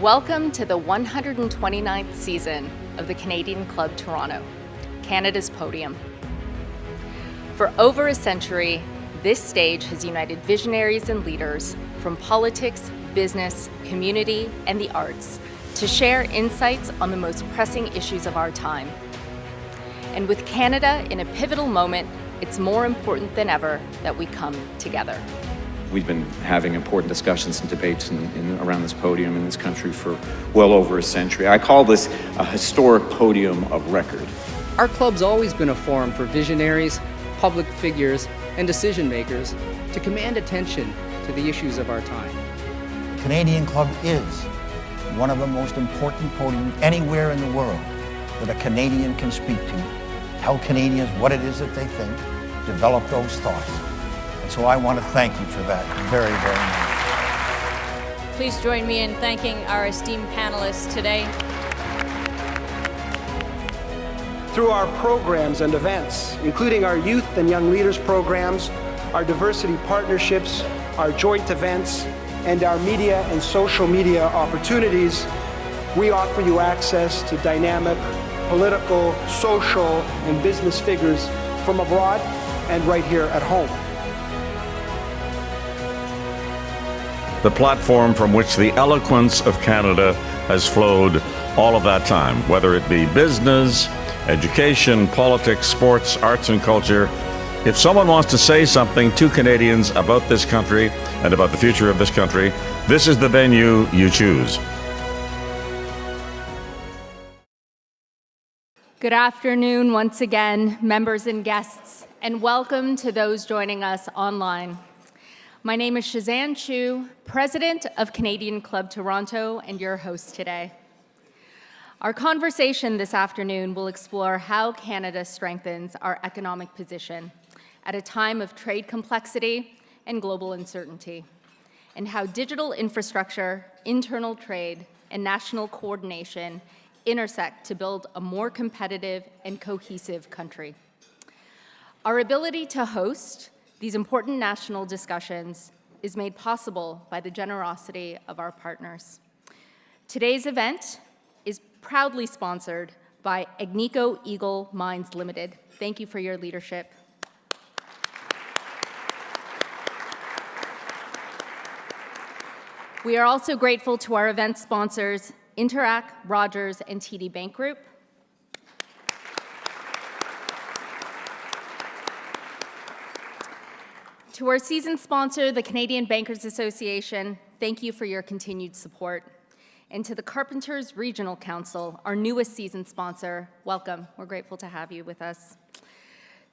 Welcome to the 129th season of the Canadian Club Toronto, Canada's podium. For over a century, this stage has united visionaries and leaders from politics, business, community, and the arts to share insights on the most pressing issues of our time. And with Canada in a pivotal moment, it's more important than ever that we come together. We've been having important discussions and debates around this podium in this country for well over a century. I call this a historic podium of record. Our club's always been a forum for visionaries, public figures, and decision makers to command attention to the issues of our time. The Canadian Club is one of the most important podiums anywhere in the world that a Canadian can speak to, tell Canadians what it is that they think, develop those thoughts. And so I want to thank you for that very, very much. Please join me in thanking our esteemed panelists today. Through our programs and events, including our youth and young leaders programs, our diversity partnerships, our joint events, and our media and social media opportunities, we offer you access to dynamic political, social, and business figures from abroad and right here at home. The platform from which the eloquence of Canada has flowed all of that time, whether it be business, education, politics, sports, arts and culture. If someone wants to say something to Canadians about this country and about the future of this country, this is the venue you choose. Good afternoon once again, members and guests, and welcome to those joining us online. My name is Shazan Chu, President of Canadian Club Toronto, and your host today. Our conversation this afternoon will explore how Canada strengthens our economic position at a time of trade complexity and global uncertainty, and how digital infrastructure, internal trade, and national coordination intersect to build a more competitive and cohesive country. Our ability to host these important national discussions is made possible by the generosity of our partners. Today's event is proudly sponsored by Agnico Eagle Mines Limited. Thank you for your leadership. We are also grateful to our event sponsors, Interac, Rogers, and TD Bank Group. To our season sponsor, the Canadian Bankers Association, thank you for your continued support. And to the Carpenters Regional Council, our newest season sponsor, welcome. We're grateful to have you with us.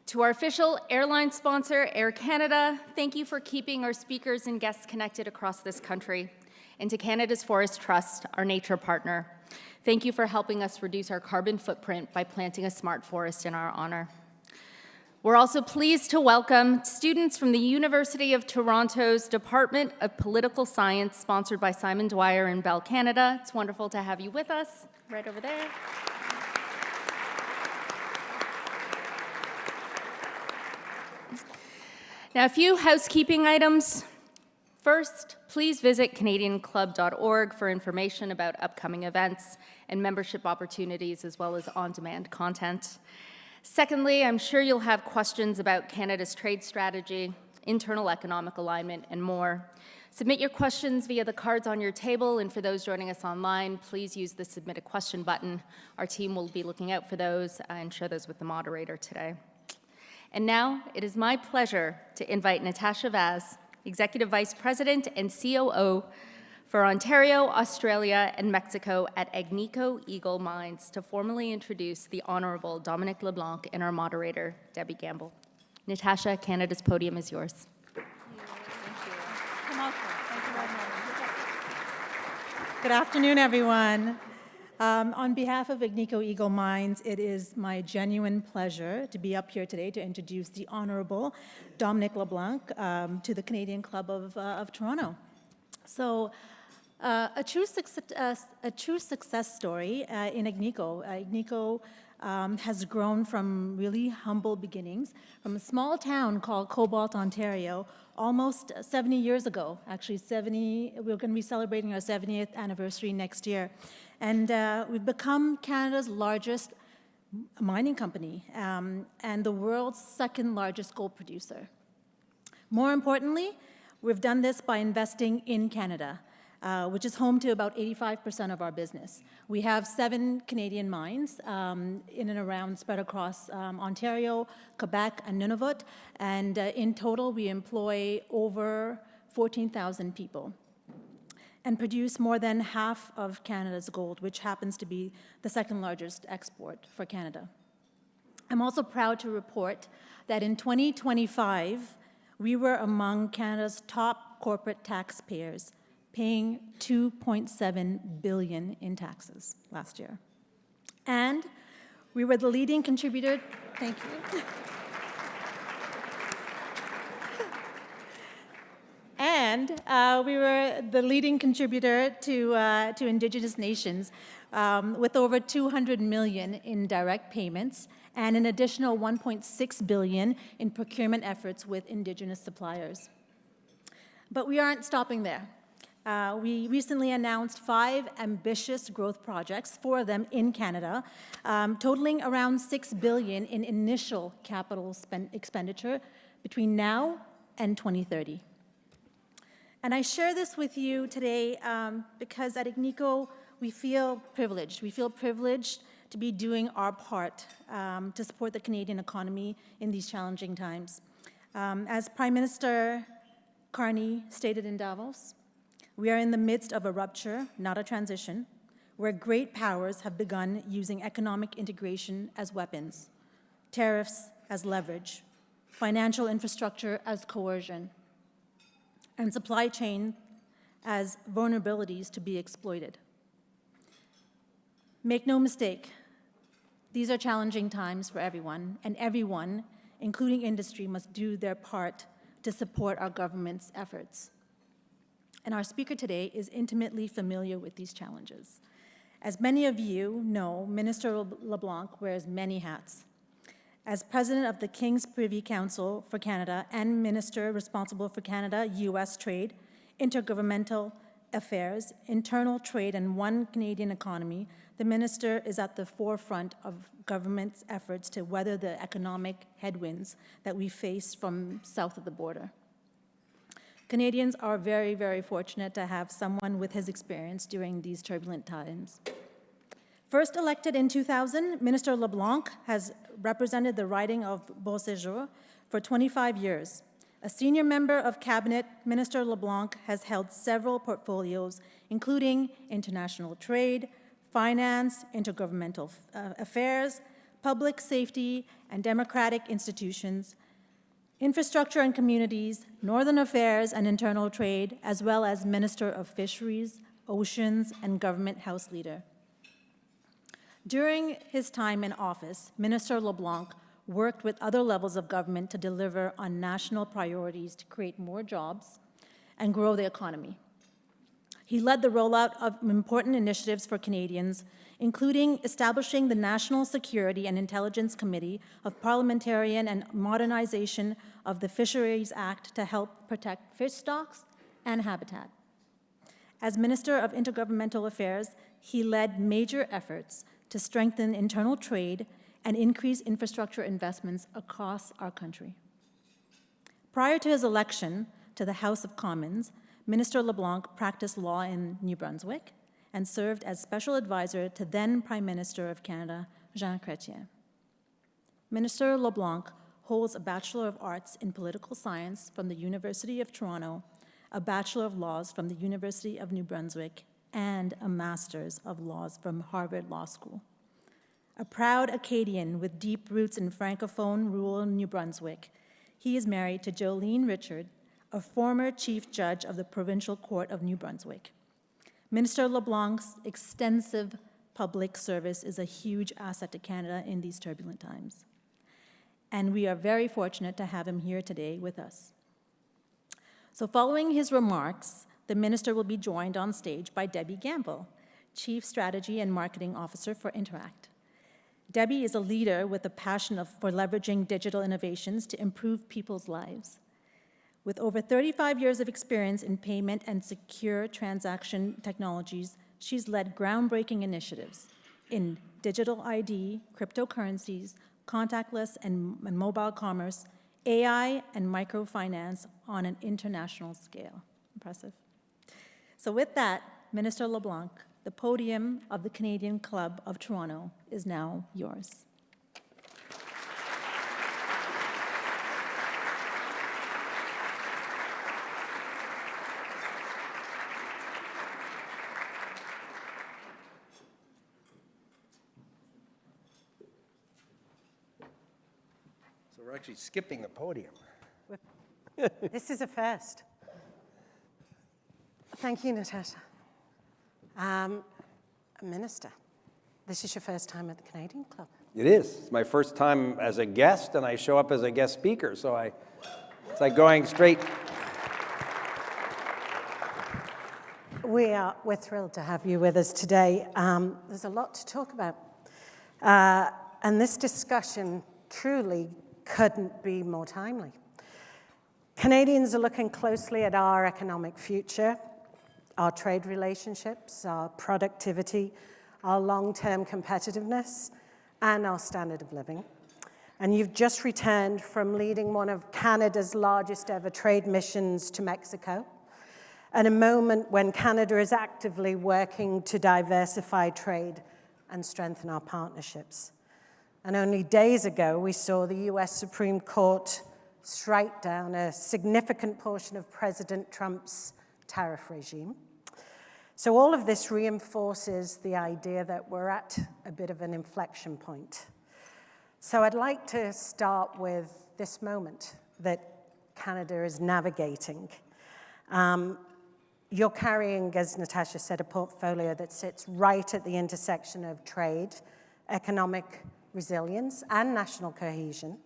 To our official airline sponsor, Air Canada, thank you for keeping our speakers and guests connected across this country. And to Canada's Forest Trust, our nature partner, thank you for helping us reduce our carbon footprint by planting a smart forest in our honor. We're also pleased to welcome students from the University of Toronto's Department of Political Science, sponsored by Simon Dwyer and Bell Canada. It's wonderful to have you with us, right over there. Now, a few housekeeping items. First, please visit canadianclub.org for information about upcoming events and membership opportunities, as well as on-demand content. Secondly, I'm sure you'll have questions about Canada's trade strategy, internal economic alignment, and more. Submit your questions via the cards on your table, and for those joining us online, please use the Submit a Question button. Our team will be looking out for those and share those with the moderator today. And now, it is my pleasure to invite Natasha Vaz, Executive Vice President and COO for Ontario, Australia, and Mexico at Agnico Eagle Mines, to formally introduce the Honourable Dominic LeBlanc and our moderator, Debbie Gamble. Natasha, Canada's podium is yours. Thank you. Come on, thank you very much. Good afternoon, everyone. On behalf of Agnico Eagle Mines, it is my genuine pleasure to be up here today to introduce the Honourable Dominic LeBlanc to the Canadian Club of Toronto. So, a true success story in Agnico. Agnico has grown from really humble beginnings, from a small town called Cobalt, Ontario, almost 70 years ago. Actually, we're going to be celebrating our 70th anniversary next year. And we've become Canada's largest mining company and the world's second largest gold producer. More importantly, we've done this by investing in Canada, which is home to about 85% of our business. We have 7 Canadian mines in and around, spread across Ontario, Quebec, and Nunavut, and in total we employ over 14,000 people and produce more than half of Canada's gold, which happens to be the second largest export for Canada. I'm also proud to report that in 2025, we were among Canada's top corporate taxpayers, paying $2.7 billion in taxes last year. And we were the leading contributor, thank you. And we were the leading contributor to Indigenous nations with over $200 million in direct payments and an additional $1.6 billion in procurement efforts with Indigenous suppliers. But we aren't stopping there. We recently announced 5 ambitious growth projects, 4 of them in Canada, totaling around $6 billion in initial capital expenditure between now and 2030. And I share this with you today because at Agnico, we feel privileged. We feel privileged to be doing our part to support the Canadian economy in these challenging times. As Prime Minister Carney stated in Davos, we are in the midst of a rupture, not a transition, where great powers have begun using economic integration as weapons, tariffs as leverage, financial infrastructure as coercion, and supply chain as vulnerabilities to be exploited. Make no mistake, these are challenging times for everyone, and everyone, including industry, must do their part to support our government's efforts. And our speaker today is intimately familiar with these challenges. As many of you know, Minister LeBlanc wears many hats. As President of the King's Privy Council for Canada and Minister responsible for Canada-U.S. trade, Intergovernmental Affairs, internal trade, and one Canadian economy, the Minister is at the forefront of government's efforts to weather the economic headwinds that we face from south of the border. Canadians are very, very fortunate to have someone with his experience during these turbulent times. First elected in 2000, Minister LeBlanc has represented the riding of Beauséjour for 25 years. A senior member of Cabinet, Minister LeBlanc has held several portfolios, including international trade, finance, intergovernmental affairs, public safety and democratic institutions, infrastructure and communities, northern affairs and internal trade, as well as Minister of Fisheries, Oceans, and Government House Leader. During his time in office, Minister LeBlanc worked with other levels of government to deliver on national priorities to create more jobs and grow the economy. He led the rollout of important initiatives for Canadians, including establishing the National Security and Intelligence Committee of Parliamentarian and Modernization of the Fisheries Act to help protect fish stocks and habitat. As Minister of Intergovernmental Affairs, he led major efforts to strengthen internal trade and increase infrastructure investments across our country. Prior to his election to the House of Commons, Minister LeBlanc practiced law in New Brunswick and served as special advisor to then Prime Minister of Canada, Jean Chrétien. Minister LeBlanc holds a Bachelor of Arts in Political Science from the University of Toronto, a Bachelor of Laws from the University of New Brunswick, and a Master's of Laws from Harvard Law School. A proud Acadian with deep roots in Francophone rural New Brunswick, he is married to Jolene Richard, a former Chief Judge of the Provincial Court of New Brunswick. Minister LeBlanc's extensive public service is a huge asset to Canada in these turbulent times. And we are very fortunate to have him here today with us. So following his remarks, the Minister will be joined on stage by Debbie Gamble, Chief Strategy and Marketing Officer for Interac. Debbie is a leader with a passion for leveraging digital innovations to improve people's lives. With over 35 years of experience in payment and secure transaction technologies, she's led groundbreaking initiatives in digital ID, cryptocurrencies, contactless and mobile commerce, AI, and microfinance on an international scale. Impressive. So with that, Minister LeBlanc, the podium of the Canadian Club of Toronto is now yours. So we're actually skipping the podium. This is a first. Thank you, Natasha. Minister, this is your first time at the Canadian Club. It is. It's my first time as a guest, and I show up as a guest speaker, so it's like going straight. We're thrilled to have you with us today. There's a lot to talk about. And this discussion truly couldn't be more timely. Canadians are looking closely at our economic future, our trade relationships, our productivity, our long-term competitiveness, and our standard of living. And you've just returned from leading one of Canada's largest ever trade missions to Mexico, at a moment when Canada is actively working to diversify trade and strengthen our partnerships. And only days ago, we saw the U.S. Supreme Court strike down a significant portion of President Trump's tariff regime. So all of this reinforces the idea that we're at a bit of an inflection point. So I'd like to start with this moment that Canada is navigating. You're carrying, as Natasha said, a portfolio that sits right at the intersection of trade, economic resilience, and national cohesion.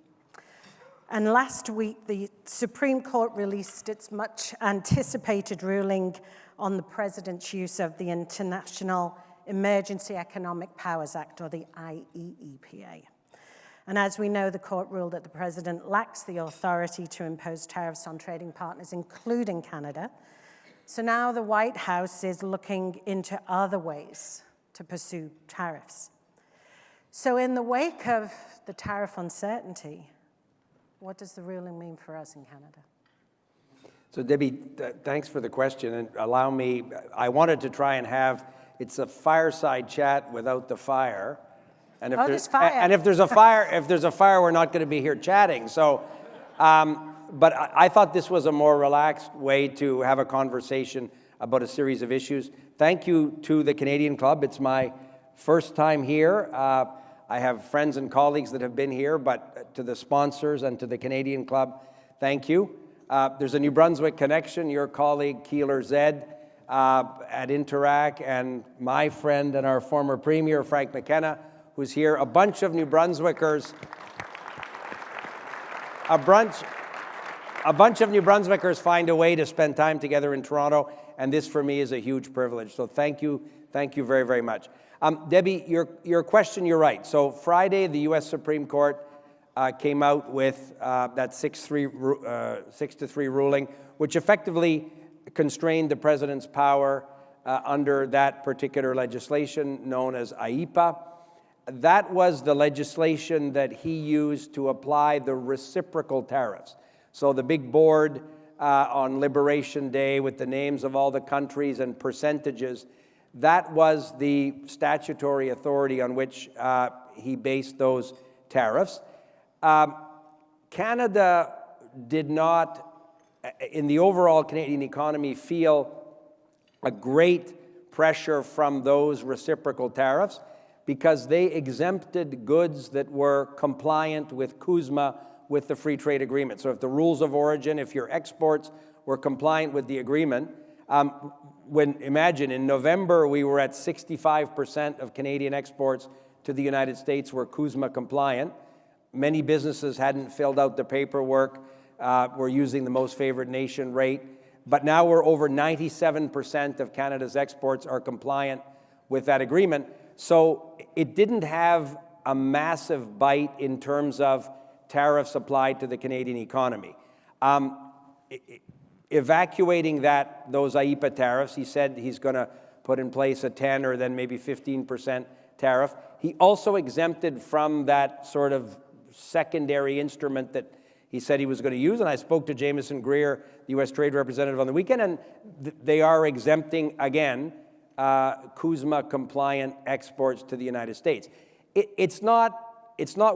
And last week, the Supreme Court released its much-anticipated ruling on the President's use of the International Emergency Economic Powers Act, or the IEEPA. And as we know, the court ruled that the President lacks the authority to impose tariffs on trading partners, including Canada. So now the White House is looking into other ways to pursue tariffs. So in the wake of the tariff uncertainty, what does the ruling mean for us in Canada? So Debbie, thanks for the question, and allow me, I wanted to try and it's a fireside chat without the fire. And if there's fire. And if there's a fire, we're not going to be here chatting. So, but I thought this was a more relaxed way to have a conversation about a series of issues. Thank you to the Canadian Club. It's my first time here. I have friends and colleagues that have been here, but to the sponsors and to the Canadian Club, thank you. There's a New Brunswick connection. Your colleague, Keeler Zed, at Interac, and my friend and our former Premier, Frank McKenna, who's here. A bunch of New Brunswickers, a bunch of New Brunswickers find a way to spend time together in Toronto, and this for me is a huge privilege. So thank you very, very much. Debbie, your question, you're right. So Friday, the U.S. Supreme Court came out with that 6-3 ruling, which effectively constrained the president's power under that particular legislation known as IEEPA. That was the legislation that he used to apply the reciprocal tariffs. So the big board on Liberation Day with the names of all the countries and percentages, that was the statutory authority on which he based those tariffs. Canada did not, in the overall Canadian economy, feel a great pressure from those reciprocal tariffs because they exempted goods that were compliant with CUSMA, with the free trade agreement. So if the rules of origin, if your exports were compliant with the agreement, imagine in November we were at 65% of Canadian exports to the United States were CUSMA compliant. Many businesses hadn't filled out the paperwork, were using the most favored nation rate, but now we're over 97% of Canada's exports are compliant with that agreement. So it didn't have a massive bite in terms of tariffs applied to the Canadian economy. Evacuating those IEEPA tariffs, he said he's going to put in place a 10 or then maybe 15% tariff. He also exempted from that sort of secondary instrument that he said he was going to use, and I spoke to Jameson Greer, the U.S. Trade Representative, on the weekend, and they are exempting, again, CUSMA-compliant exports to the United States. It's not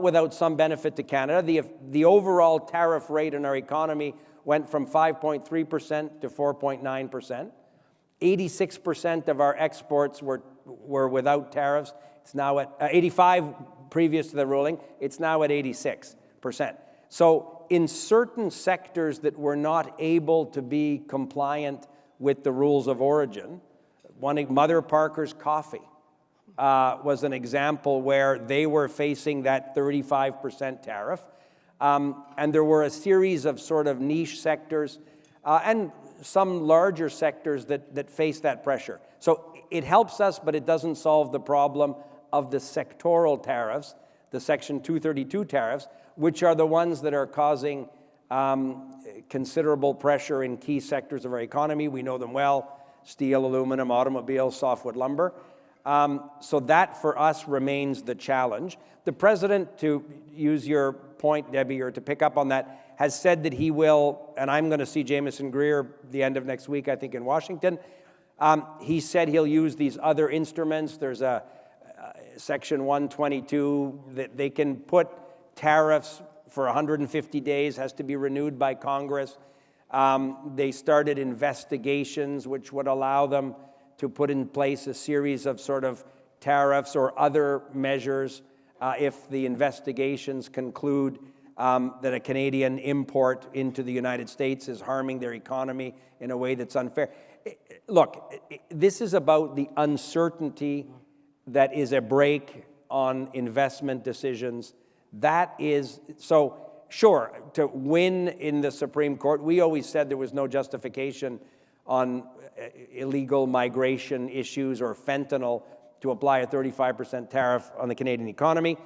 without some benefit to Canada. The overall tariff rate in our economy went from 5.3% to 4.9%. 86% of our exports were without tariffs. It's now at 85 previous to the ruling. It's now at 86%. So in certain sectors that were not able to be compliant with the rules of origin, Mother Parker's Coffee was an example where they were facing that 35% tariff. And there were a series of sort of niche sectors and some larger sectors that face that pressure. So it helps us, but it doesn't solve the problem of the sectoral tariffs, the Section 232 tariffs, which are the ones that are causing considerable pressure in key sectors of our economy. We know them well: steel, aluminum, automobiles, softwood lumber. So that, for us, remains the challenge. The President, to use your point, Debbie, or to pick up on that, has said that he will, and I'm going to see Jameson Greer the end of next week, I think, in Washington. He said he'll use these other instruments. There's a Section 122 that they can put tariffs for 150 days, has to be renewed by Congress. They started investigations which would allow them to put in place a series of sort of tariffs or other measures if the investigations conclude that a Canadian import into the United States is harming their economy in a way that's unfair. Look, this is about the uncertainty that is a brake on investment decisions. That is, so sure, to win in the Supreme Court, we always said there was no justification on illegal migration issues or fentanyl to apply a 35% tariff on the Canadian economy.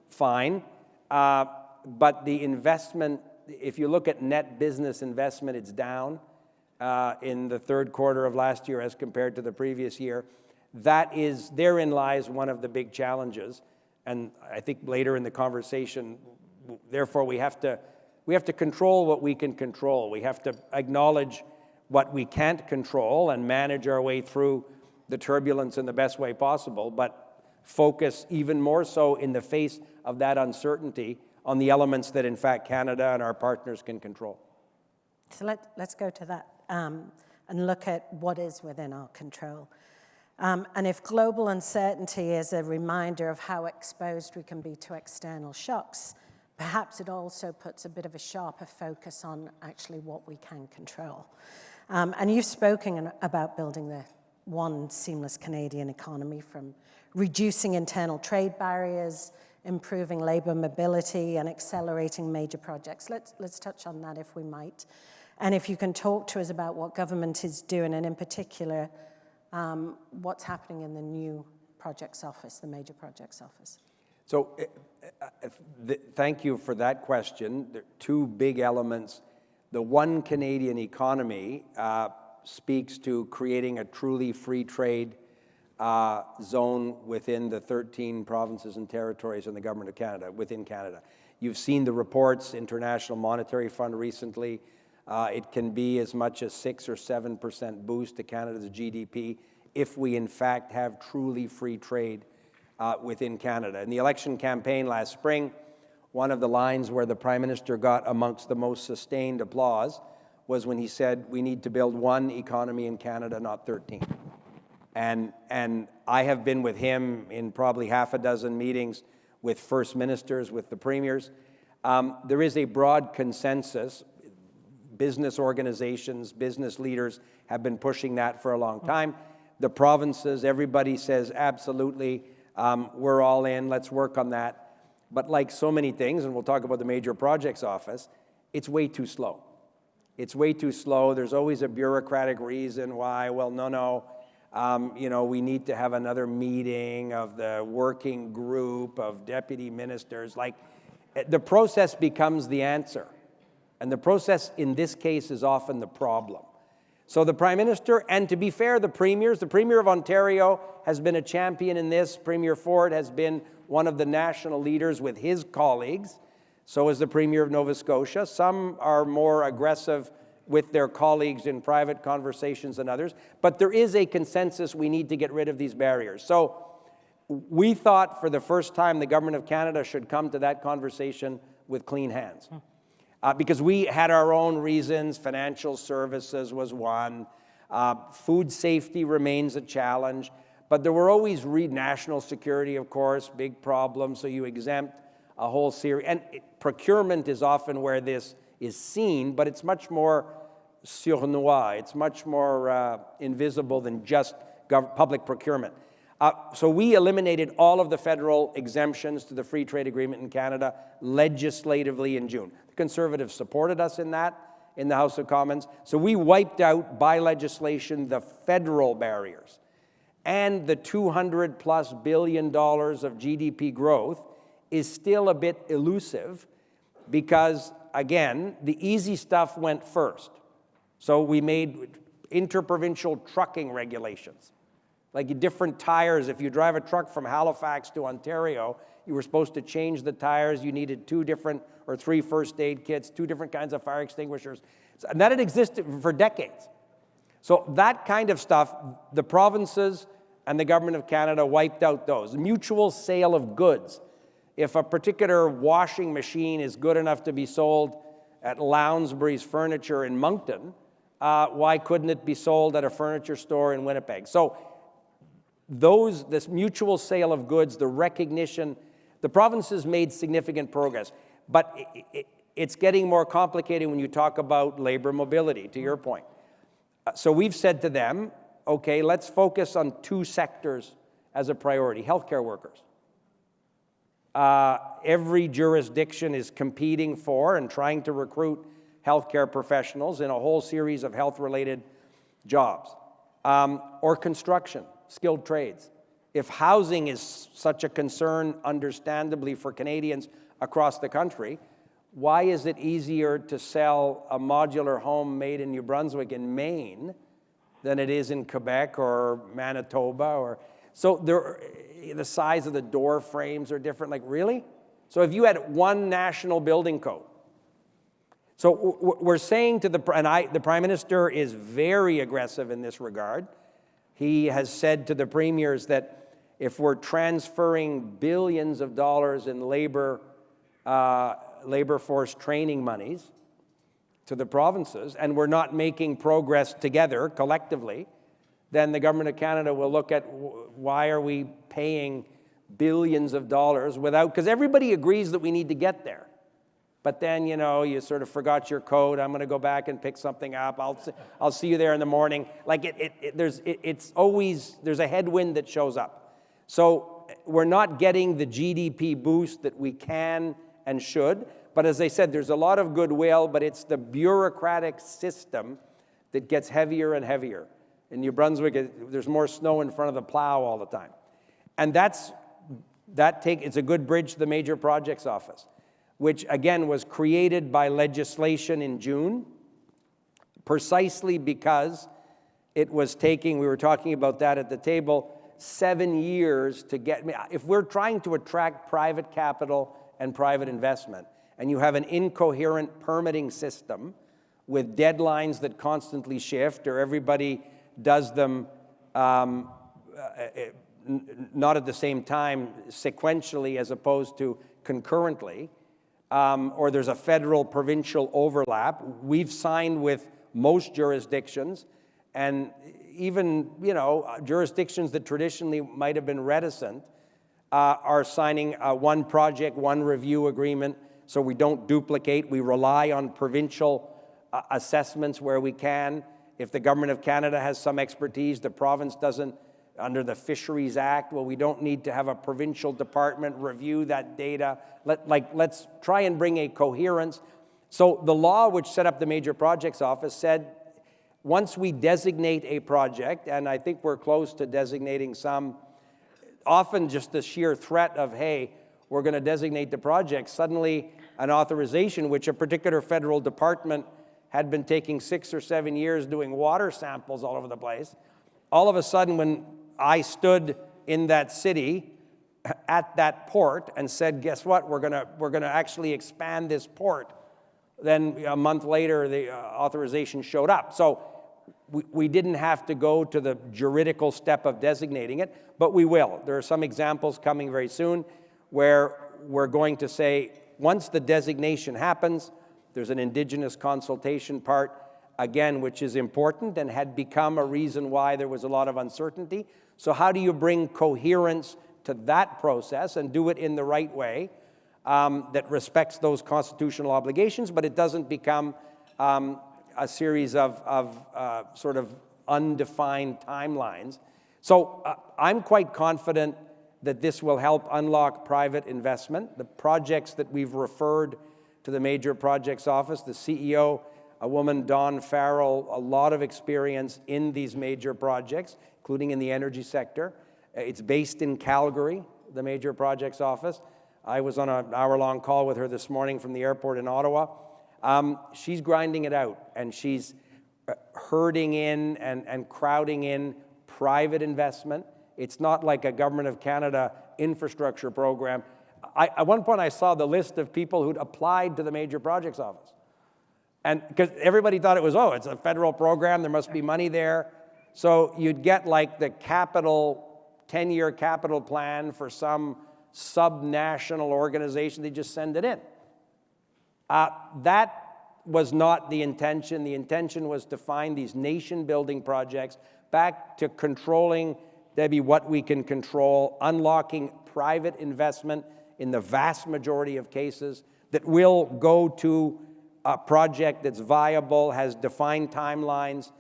Fine. But the investment, if you look at net business investment, it's down in the third quarter of last year as compared to the previous year. Therein lies one of the big challenges. And I think later in the conversation, therefore, we have to control what we can control. We have to acknowledge what we can't control and manage our way through the turbulence in the best way possible, but focus even more so in the face of that uncertainty on the elements that, in fact, Canada and our partners can control. So let's go to that and look at what is within our control. And if global uncertainty is a reminder of how exposed we can be to external shocks, perhaps it also puts a bit of a sharper focus on actually what we can control. And you've spoken about building the one seamless Canadian economy, from reducing internal trade barriers, improving labor mobility, and accelerating major projects. Let's touch on that if we might. And if you can talk to us about what government is doing, and in particular, what's happening in the new projects office, the major projects office. So thank you for that question. There are two big elements. The one Canadian economy speaks to creating a truly free trade zone within the 13 provinces and territories in the government of Canada, within Canada. You've seen the reports, International Monetary Fund recently. It can be as much as 6 or 7% boost to Canada's GDP if we, in fact, have truly free trade within Canada. In the election campaign last spring, one of the lines where the Prime Minister got amongst the most sustained applause was when he said, we need to build one economy in Canada, not 13. And I have been with him in probably half a dozen meetings with first ministers, with the premiers. There is a broad consensus. Business organizations, business leaders have been pushing that for a long time. The provinces, everybody says, absolutely, we're all in, let's work on that. But like so many things, and we'll talk about the Major Projects Office, it's way too slow. It's way too slow. There's always a bureaucratic reason why. Well, no. We need to have another meeting of the working group of deputy ministers. Like, the process becomes the answer. And the process in this case is often the problem. So the Prime Minister, and to be fair, the Premier of Ontario has been a champion in this. Premier Ford has been one of the national leaders with his colleagues. So is the Premier of Nova Scotia. Some are more aggressive with their colleagues in private conversations than others. But there is a consensus we need to get rid of these barriers. So we thought for the first time the Government of Canada should come to that conversation with clean hands. Because we had our own reasons. Financial services was one. Food safety remains a challenge. But there were always national security, of course, big problems. So you exempt a whole series. And procurement is often where this is seen, but it's much more sournois. It's much more invisible than just public procurement. So we eliminated all of the federal exemptions to the free trade agreement in Canada legislatively in June. The Conservatives supported us in that in the House of Commons. So we wiped out by legislation the federal barriers. And the $200+ billion of GDP growth is still a bit elusive because, again, the easy stuff went first. So we made interprovincial trucking regulations. Like different tires, if you drive a truck from Halifax to Ontario, you were supposed to change the tires. You needed 2 different or 3 first aid kits, 2 different kinds of fire extinguishers. And that had existed for decades. So that kind of stuff, the provinces and the Government of Canada wiped out those. Mutual sale of goods. If a particular washing machine is good enough to be sold at Lounsbury's Furniture in Moncton, why couldn't it be sold at a furniture store in Winnipeg? So this mutual sale of goods, the recognition, the provinces made significant progress. But it's getting more complicated when you talk about labor mobility, to your point. So we've said to them, okay, let's focus on 2 sectors as a priority. Healthcare workers. Every jurisdiction is competing for and trying to recruit healthcare professionals in a whole series of health-related jobs. Or construction, skilled trades. If housing is such a concern, understandably, for Canadians across the country, why is it easier to sell a modular home made in New Brunswick in Maine than it is in Quebec or Manitoba? So the size of the door frames are different. Like, really? So if you had one national building code. So we're saying to the Prime Minister is very aggressive in this regard. He has said to the premiers that if we're transferring billions of dollars in labor force training monies to the provinces, and we're not making progress together, collectively, then the Government of Canada will look at why are we paying billions of dollars without, because everybody agrees that we need to get there. But then, you sort of forgot your code. I'm going to go back and pick something up. I'll see you there in the morning. Like there's a headwind that shows up. So we're not getting the GDP boost that we can and should. But as I said, there's a lot of goodwill, but it's the bureaucratic system that gets heavier and heavier. In New Brunswick, there's more snow in front of the plow all the time. And it's a good bridge to the Major Projects Office, which again was created by legislation in June, precisely because it was taking, we were talking about that at the table, 7 years to get, if we're trying to attract private capital and private investment, and you have an incoherent permitting system with deadlines that constantly shift, or everybody does them not at the same time, sequentially as opposed to concurrently, or there's a federal-provincial overlap. We've signed with most jurisdictions, and even, jurisdictions that traditionally might have been reticent are signing a one project, one review agreement, so we don't duplicate. We rely on provincial assessments where we can. If the Government of Canada has some expertise, the province doesn't, under the Fisheries Act, well, we don't need to have a provincial department review that data. Let's try and bring a coherence. So the law which set up the Major Projects Office said, once we designate a project, and I think we're close to designating some, often just the sheer threat of, hey, we're going to designate the project, suddenly an authorization, which a particular federal department had been taking 6 or 7 years doing water samples all over the place, all of a sudden when I stood in that city at that port and said, guess what, we're going to actually expand this port, then a month later the authorization showed up. So we didn't have to go to the juridical step of designating it, but we will. There are some examples coming very soon where we're going to say, once the designation happens, there's an Indigenous consultation part, again, which is important and had become a reason why there was a lot of uncertainty. So how do you bring coherence to that process and do it in the right way that respects those constitutional obligations, but it doesn't become a series of sort of undefined timelines. So I'm quite confident that this will help unlock private investment. The projects that we've referred to the Major Projects Office, the CEO, a woman, Dawn Farrell, a lot of experience in these major projects, including in the energy sector. It's based in Calgary, the Major Projects Office. I was on an hour-long call with her this morning from the airport in Ottawa. She's grinding it out, and she's herding in and crowding in private investment. It's not like a Government of Canada infrastructure program. At one point, I saw the list of people who'd applied to the Major Projects Office. And because everybody thought it was, oh, it's a federal program, there must be money there. So you'd get like the capital, 10-year capital plan for some sub-national organization, they just send it in. That was not the intention. The intention was to find these nation-building projects, back to controlling, Debbie, what we can control, unlocking private investment in the vast majority of cases that will go to a project that's viable, has defined timelines,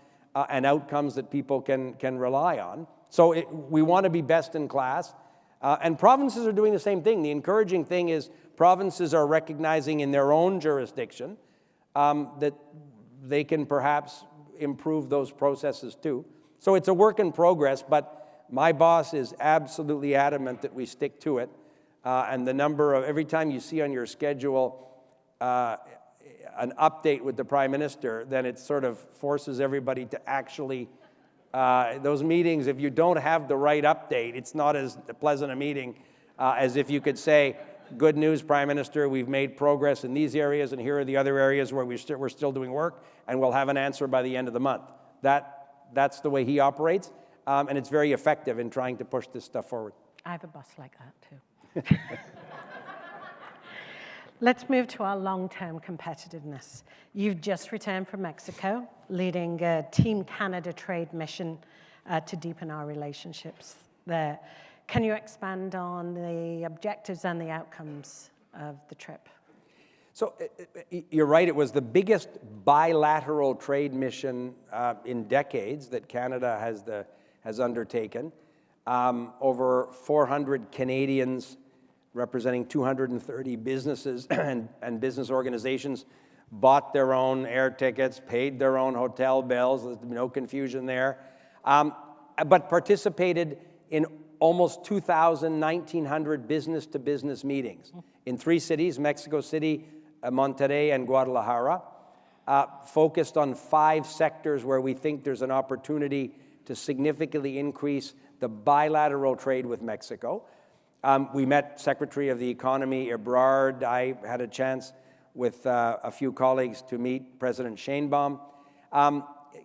and outcomes that people can rely on. So we want to be best in class. And provinces are doing the same thing. The encouraging thing is provinces are recognizing in their own jurisdiction that they can perhaps improve those processes too. So it's a work in progress, but my boss is absolutely adamant that we stick to it. And the number of, every time you see on your schedule an update with the Prime Minister, then it sort of forces everybody to actually, those meetings, if you don't have the right update, it's not as pleasant a meeting as if you could say, good news, Prime Minister, we've made progress in these areas, and here are the other areas where we're still doing work, and we'll have an answer by the end of the month. That's the way he operates, and it's very effective in trying to push this stuff forward. I have a boss like that too. Let's move to our long-term competitiveness. You've just returned from Mexico, leading a Team Canada trade mission to deepen our relationships there. Can you expand on the objectives and the outcomes of the trip? So you're right, it was the biggest bilateral trade mission in decades that Canada has undertaken. Over 400 Canadians representing 230 businesses and business organizations bought their own air tickets, paid their own hotel bills, there's no confusion there, but participated in almost 2,000, 1,900 business-to-business meetings in 3 cities, Mexico City, Monterrey, and Guadalajara, focused on 5 sectors where we think there's an opportunity to significantly increase the bilateral trade with Mexico. We met Secretary of the Economy Ebrard. I had a chance with a few colleagues to meet President Sheinbaum.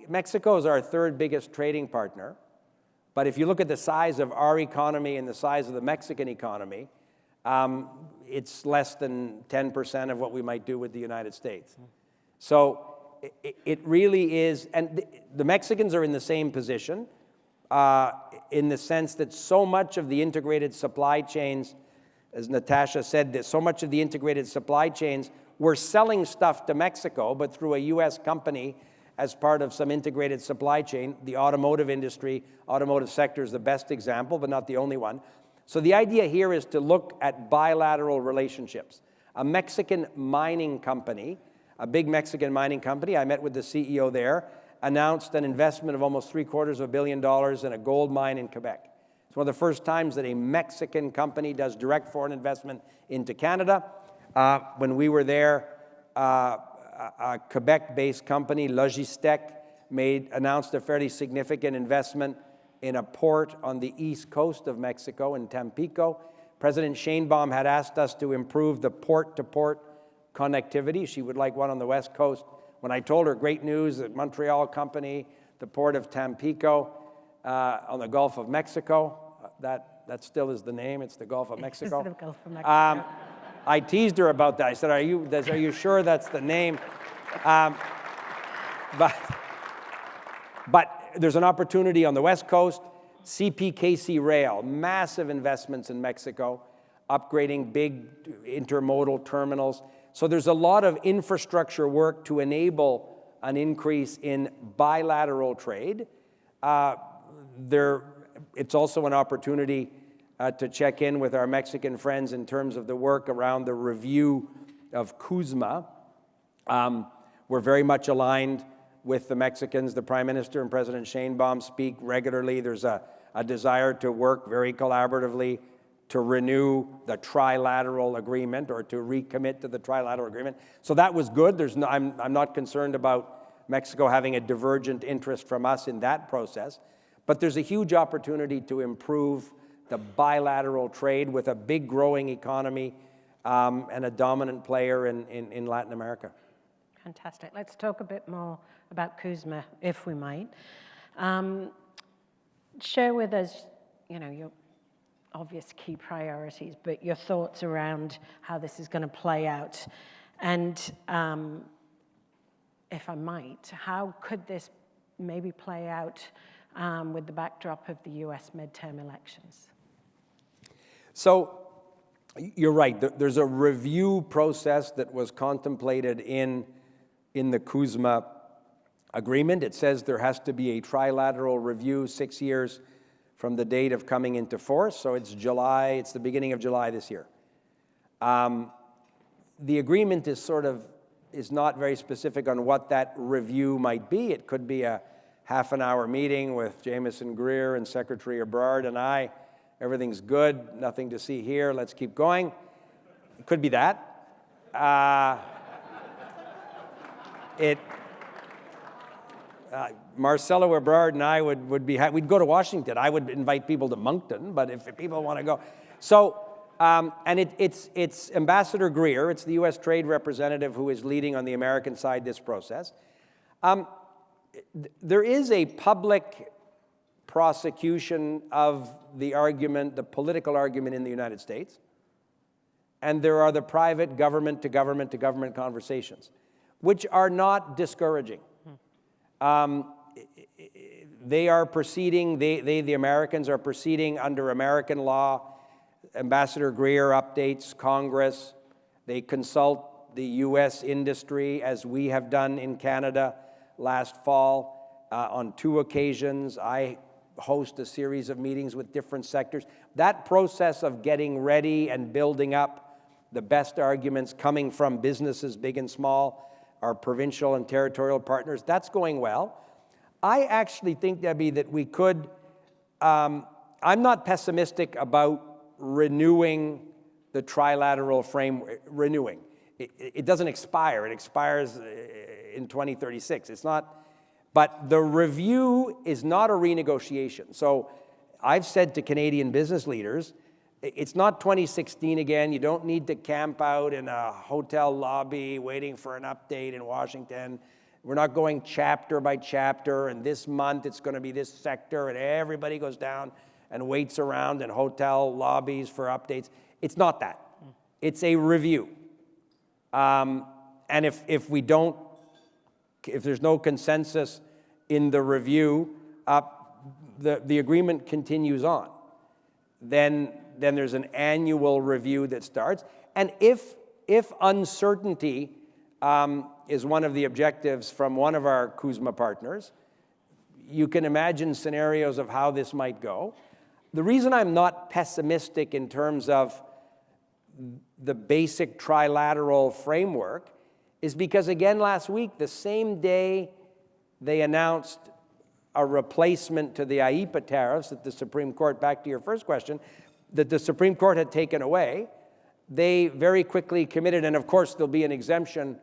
Mexico is our 3rd biggest trading partner. But if you look at the size of our economy and the size of the Mexican economy, it's less than 10% of what we might do with the United States. So it really is, and the Mexicans are in the same position in the sense that so much of the integrated supply chains, as Natasha said, that so much of the integrated supply chains, we're selling stuff to Mexico, but through a U.S. company as part of some integrated supply chain. The automotive industry, automotive sector is the best example, but not the only one. So the idea here is to look at bilateral relationships. A Mexican mining company, a big Mexican mining company, I met with the CEO there, announced an investment of almost $750 million in a gold mine in Quebec. It's one of the first times that a Mexican company does direct foreign investment into Canada. When we were there, a Quebec-based company, Logistec, announced a fairly significant investment in a port on the east coast of Mexico, in Tampico. President Sheinbaum had asked us to improve the port-to-port connectivity. She would like one on the west coast. When I told her, great news, that Montreal company, the port of Tampico on the Gulf of Mexico, that still is the name, it's the Gulf of Mexico. It's the Gulf of Mexico. I teased her about that. I said, are you sure that's the name? But there's an opportunity on the West Coast. CPKC Rail, massive investments in Mexico, upgrading big intermodal terminals. So there's a lot of infrastructure work to enable an increase in bilateral trade. It's also an opportunity to check in with our Mexican friends in terms of the work around the review of CUSMA. We're very much aligned with the Mexicans. The Prime Minister and President Sheinbaum speak regularly. There's a desire to work very collaboratively to renew the trilateral agreement or to recommit to the trilateral agreement. So that was good. I'm not concerned about Mexico having a divergent interest from us in that process. But there's a huge opportunity to improve the bilateral trade with a big growing economy and a dominant player in Latin America. Fantastic. Let's talk a bit more about CUSMA, if we might. Share with us, your obvious key priorities, but your thoughts around how this is going to play out. And if I might, how could this maybe play out with the backdrop of the U.S. midterm elections? So you're right. There's a review process that was contemplated in the CUSMA agreement. It says there has to be a trilateral review 6 years from the date of coming into force. So it's the beginning of July this year. The agreement is not very specific on what that review might be. It could be a half-an-hour meeting with Jameson Greer and Secretary Ebrard and I. Everything's good, nothing to see here, let's keep going. It could be that. Marcelo Ebrard and I we'd go to Washington. I would invite people to Moncton, but if people want to go. So, and it's Ambassador Greer, it's the U.S. Trade Representative who is leading on the American side this process. There is a public prosecution of the argument, the political argument in the United States, and there are the private government-to-government conversations, which are not discouraging. They are proceeding, the Americans are proceeding under American law. Ambassador Greer updates Congress. They consult the U.S. industry, as we have done in Canada last fall on 2 occasions. I host a series of meetings with different sectors. That process of getting ready and building up the best arguments coming from businesses, big and small, our provincial and territorial partners, that's going well. I actually think, Debbie, that we could, I'm not pessimistic about renewing the trilateral framework, It doesn't expire, it expires in 2036. It's not, but the review is not a renegotiation. So I've said to Canadian business leaders, it's not 2016 again. You don't need to camp out in a hotel lobby waiting for an update in Washington. We're not going chapter by chapter, and this month it's going to be this sector, and everybody goes down and waits around in hotel lobbies for updates. It's not that. It's a review. And if there's no consensus in the review, the agreement continues on. Then there's an annual review that starts. And if uncertainty is one of the objectives from one of our CUSMA partners, you can imagine scenarios of how this might go. The reason I'm not pessimistic in terms of the basic trilateral framework is because, again, last week, the same day they announced a replacement to the IEEPA tariffs that the Supreme Court, back to your first question, that the Supreme Court had taken away. They very quickly committed, and of course there'll be an exemption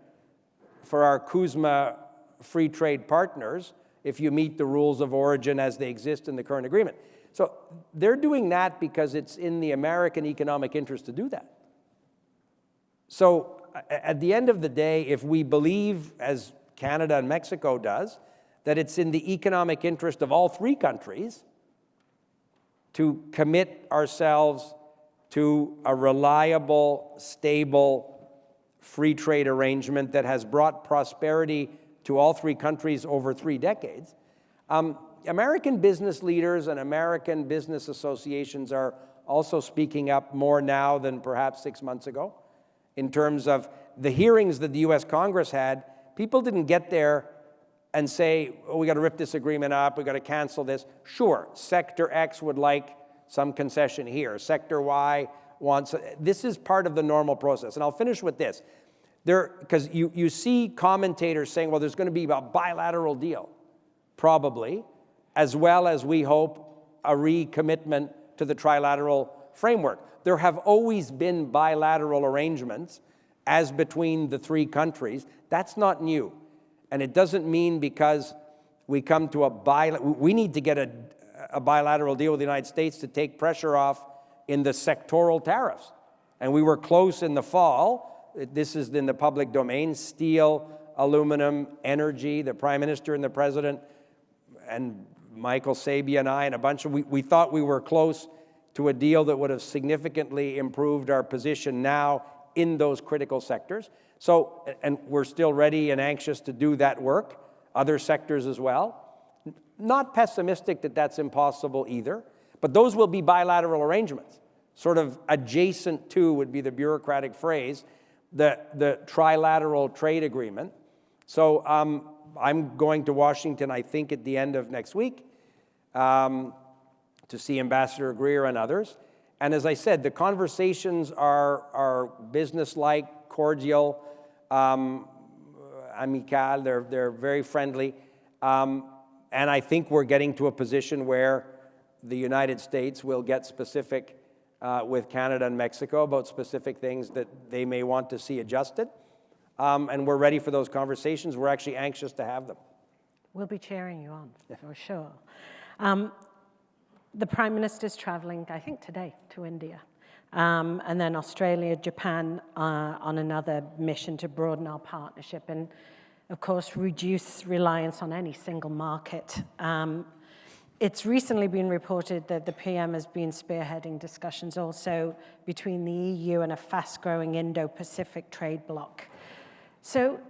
for our CUSMA free trade partners if you meet the rules of origin as they exist in the current agreement. So they're doing that because it's in the American economic interest to do that. So at the end of the day, if we believe, as Canada and Mexico does, that it's in the economic interest of all three countries to commit ourselves to a reliable, stable, free trade arrangement that has brought prosperity to all three countries over 3 decades, American business leaders and American business associations are also speaking up more now than perhaps 6 months ago. In terms of the hearings that the U.S. Congress had, people didn't get there and say, oh, we got to rip this agreement up, we got to cancel this. Sure, Sector X would like some concession here. Sector Y wants, this is part of the normal process. And I'll finish with this. Because you see commentators saying, well, there's going to be a bilateral deal, probably, as well as, we hope, a recommitment to the trilateral framework. There have always been bilateral arrangements as between the three countries. That's not new. And it doesn't mean because we come to we need to get a bilateral deal with the United States to take pressure off in the sectoral tariffs. And we were close in the fall. This is in the public domain: steel, aluminum, energy. The Prime Minister and the President and Michael Sabia and I and a bunch of, we thought we were close to a deal that would have significantly improved our position now in those critical sectors. So, and we're still ready and anxious to do that work, other sectors as well. Not pessimistic that that's impossible either, but those will be bilateral arrangements, sort of adjacent to, would be the bureaucratic phrase, the trilateral trade agreement. So I'm going to Washington, I think, at the end of next week to see Ambassador Greer and others. And as I said, the conversations are business-like, cordial, amical. They're very friendly. And I think we're getting to a position where the United States will get specific with Canada and Mexico about specific things that they may want to see adjusted. And we're ready for those conversations. We're actually anxious to have them. We'll be cheering you on, for sure. The Prime Minister's traveling, I think, today to India. And then Australia, Japan on another mission to broaden our partnership and, of course, reduce reliance on any single market. It's recently been reported that the PM has been spearheading discussions also between the EU and a fast-growing Indo-Pacific trade bloc. So,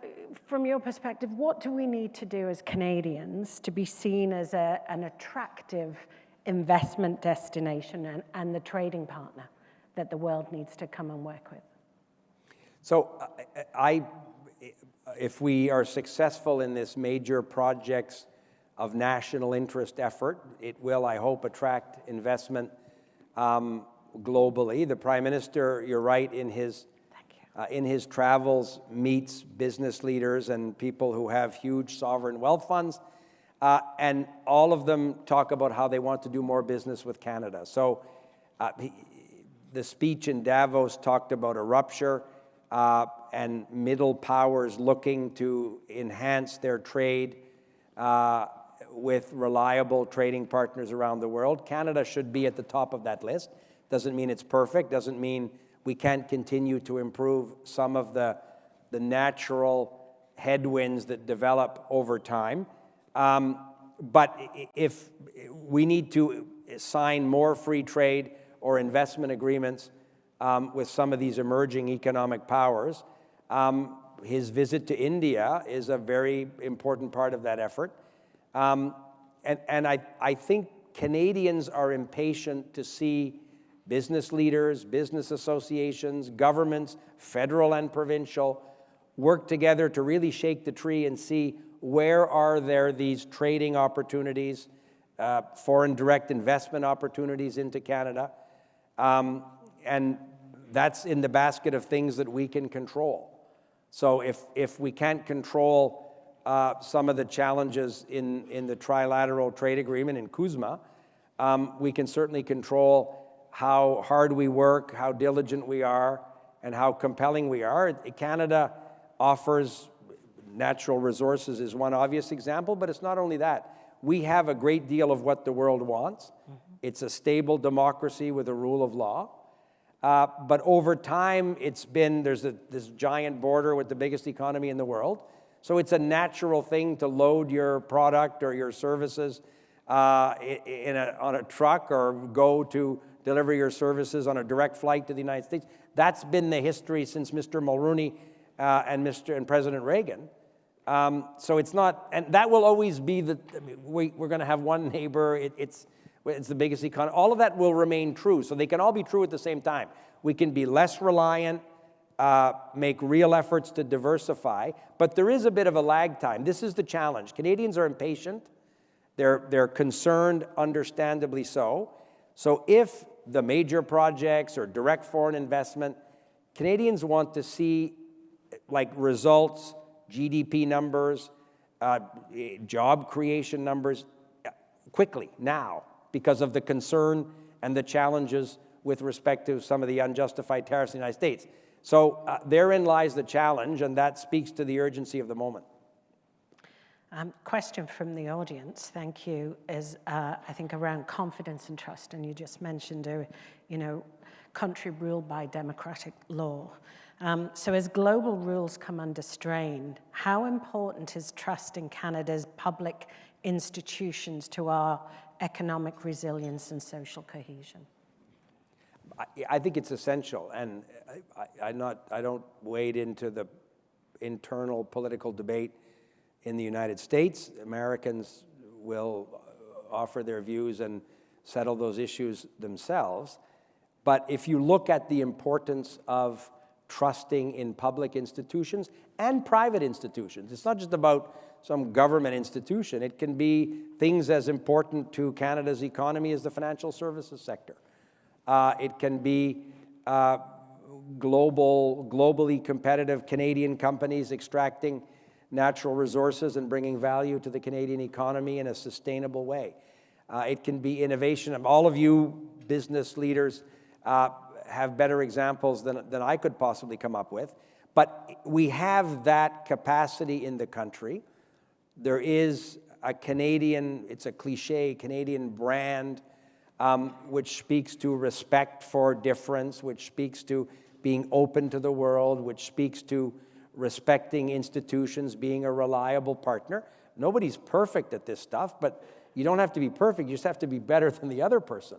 from your perspective, what do we need to do as Canadians to be seen as an attractive investment destination and the trading partner that the world needs to come and work with? So, if we are successful in this major projects of national interest effort, it will, I hope, attract investment globally. The Prime Minister, you're right, in his travels meets business leaders and people who have huge sovereign wealth funds, and all of them talk about how they want to do more business with Canada. So the speech in Davos talked about a rupture and middle powers looking to enhance their trade with reliable trading partners around the world. Canada should be at the top of that list. Doesn't mean it's perfect, doesn't mean we can't continue to improve some of the natural headwinds that develop over time. But if we need to sign more free trade or investment agreements with some of these emerging economic powers, his visit to India is a very important part of that effort. And I think Canadians are impatient to see business leaders, business associations, governments, federal and provincial, work together to really shake the tree and see where are there these trading opportunities, foreign direct investment opportunities into Canada. And that's in the basket of things that we can control. So if we can't control some of the challenges in the trilateral trade agreement in CUSMA. We can certainly control how hard we work, how diligent we are, and how compelling we are. Canada offers natural resources is one obvious example, but it's not only that. We have a great deal of what the world wants. It's a stable democracy with a rule of law. But over time, there's this giant border with the biggest economy in the world. So it's a natural thing to load your product or your services on a truck, or go to deliver your services on a direct flight to the United States. That's been the history since Mr. Mulroney and President Reagan. So it's not, and that will always be we're going to have one neighbor. It's the biggest economy. All of that will remain true. So they can all be true at the same time. We can be less reliant, make real efforts to diversify, but there is a bit of a lag time. This is the challenge. Canadians are impatient. They're concerned, understandably so. So if the major projects or direct foreign investment, Canadians want to see like results, GDP numbers, job creation numbers quickly, now, because of the concern and the challenges with respect to some of the unjustified tariffs in the United States. So therein lies the challenge, and that speaks to the urgency of the moment. Question from the audience, thank you, is I think around confidence and trust, and you just mentioned country ruled by democratic law. So as global rules come under strain, how important is trust in Canada's public institutions to our economic resilience and social cohesion? I think it's essential, and I don't wade into the internal political debate in the United States. Americans will offer their views and settle those issues themselves. But if you look at the importance of trusting in public institutions and private institutions, it's not just about some government institution. It can be things as important to Canada's economy as the financial services sector. It can be globally competitive Canadian companies extracting natural resources and bringing value to the Canadian economy in a sustainable way. It can be innovation. All of you business leaders have better examples than I could possibly come up with. But we have that capacity in the country. There is a Canadian, it's a cliche, Canadian brand, which speaks to respect for difference, which speaks to being open to the world, which speaks to respecting institutions, being a reliable partner. Nobody's perfect at this stuff, but you don't have to be perfect. You just have to be better than the other person.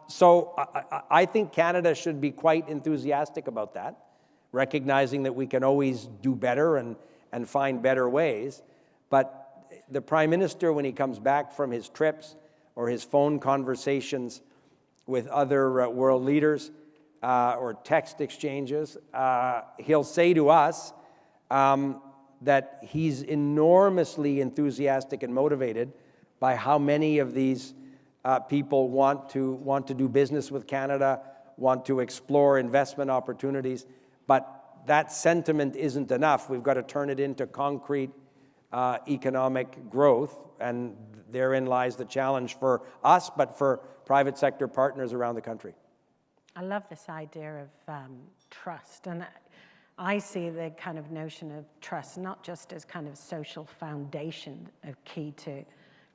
So I think Canada should be quite enthusiastic about that, recognizing that we can always do better and find better ways. But the Prime Minister, when he comes back from his trips or his phone conversations with other world leaders, or text exchanges, he'll say to us that he's enormously enthusiastic and motivated by how many of these people want to do business with Canada, want to explore investment opportunities. But that sentiment isn't enough. We've got to turn it into concrete economic growth, and therein lies the challenge for us, but for private sector partners around the country. I love this idea of trust, and I see the kind of notion of trust not just as kind of social foundation of key to,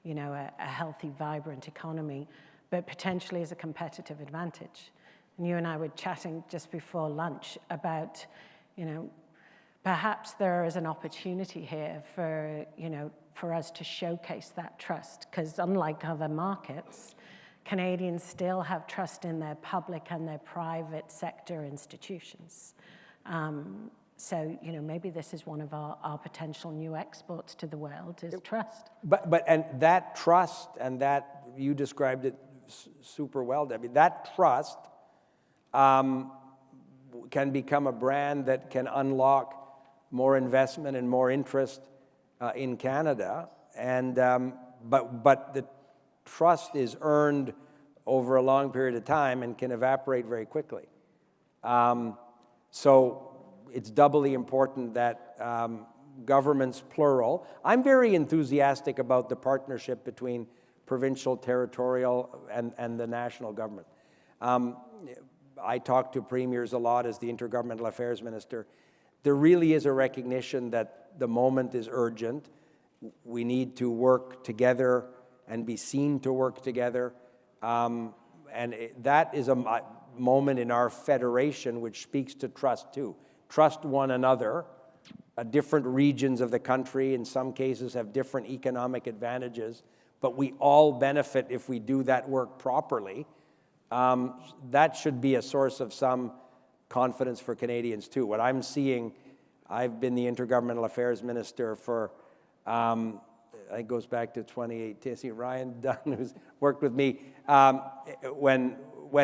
a healthy, vibrant economy, but potentially as a competitive advantage. And you and I were chatting just before lunch about, perhaps there is an opportunity here for, for us to showcase that trust, because unlike other markets, Canadians still have trust in their public and their private sector institutions. So, maybe this is one of our potential new exports to the world, is trust. And that trust, and that, you described it super well, Debbie, that trust can become a brand that can unlock more investment and more interest in Canada. And, but the trust is earned over a long period of time and can evaporate very quickly. So it's doubly important that governments, plural. I'm very enthusiastic about the partnership between provincial, territorial, and the national government. I talk to premiers a lot as the Intergovernmental Affairs Minister. There really is a recognition that the moment is urgent. We need to work together and be seen to work together. That is a moment in our federation which speaks to trust too. Trust one another. Different regions of the country, in some cases, have different economic advantages, but we all benefit if we do that work properly. That should be a source of some confidence for Canadians too. What I'm seeing, I've been the Intergovernmental Affairs Minister for, it goes back to 2018. See Ryan Dunn, who's worked with me, when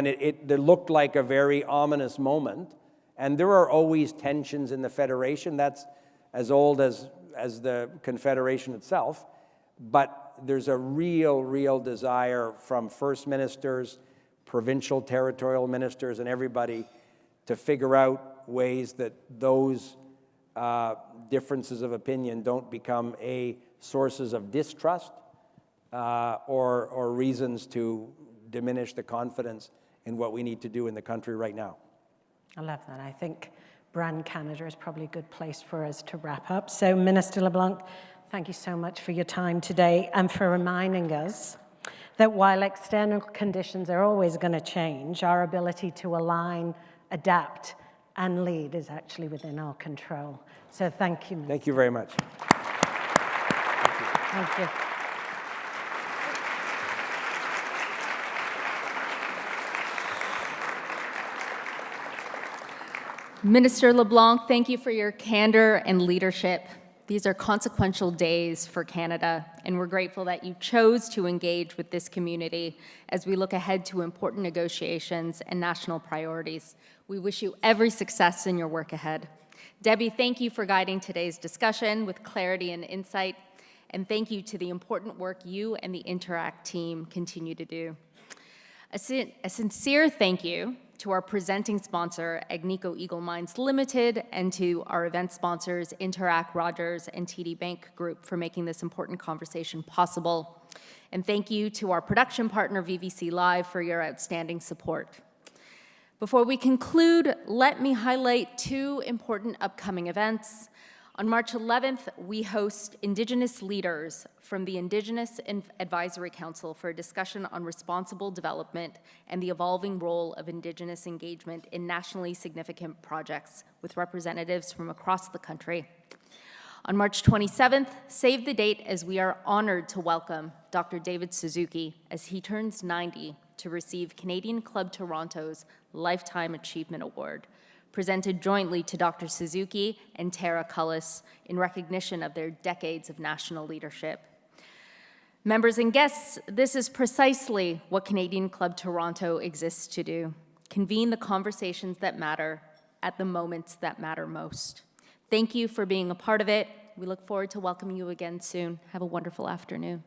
it looked like a very ominous moment, and there are always tensions in the Federation. That's as old as the Confederation itself, but there's a real desire from First Ministers, provincial, territorial ministers, and everybody to figure out ways that those differences of opinion don't become sources of distrust or reasons to diminish the confidence in what we need to do in the country right now. I love that. I think Brand Canada is probably a good place for us to wrap up. So, Minister LeBlanc, thank you so much for your time today and for reminding us that while external conditions are always going to change, our ability to align, adapt, and lead is actually within our control. So thank you, Minister. Thank you very much. Thank you. Minister LeBlanc, thank you for your candor and leadership. These are consequential days for Canada, and we're grateful that you chose to engage with this community as we look ahead to important negotiations and national priorities. We wish you every success in your work ahead. Debbie, thank you for guiding today's discussion with clarity and insight, and thank you to the important work you and the Interac team continue to do. A sincere thank you to our presenting sponsor, Agnico Eagle Mines Limited, and to our event sponsors, Interac, Rogers, and TD Bank Group for making this important conversation possible. And thank you to our production partner, VVC Live, for your outstanding support. Before we conclude, let me highlight two important upcoming events. On March 11th, we host Indigenous leaders from the Indigenous Advisory Council for a discussion on responsible development and the evolving role of Indigenous engagement in nationally significant projects with representatives from across the country. On March 27th, save the date as we are honored to welcome Dr. David Suzuki as he turns 90 to receive Canadian Club Toronto's Lifetime Achievement Award, presented jointly to Dr. Suzuki and Tara Cullis in recognition of their decades of national leadership. Members and guests, this is precisely what Canadian Club Toronto exists to do: convene the conversations that matter at the moments that matter most. Thank you for being a part of it. We look forward to welcoming you again soon. Have a wonderful afternoon.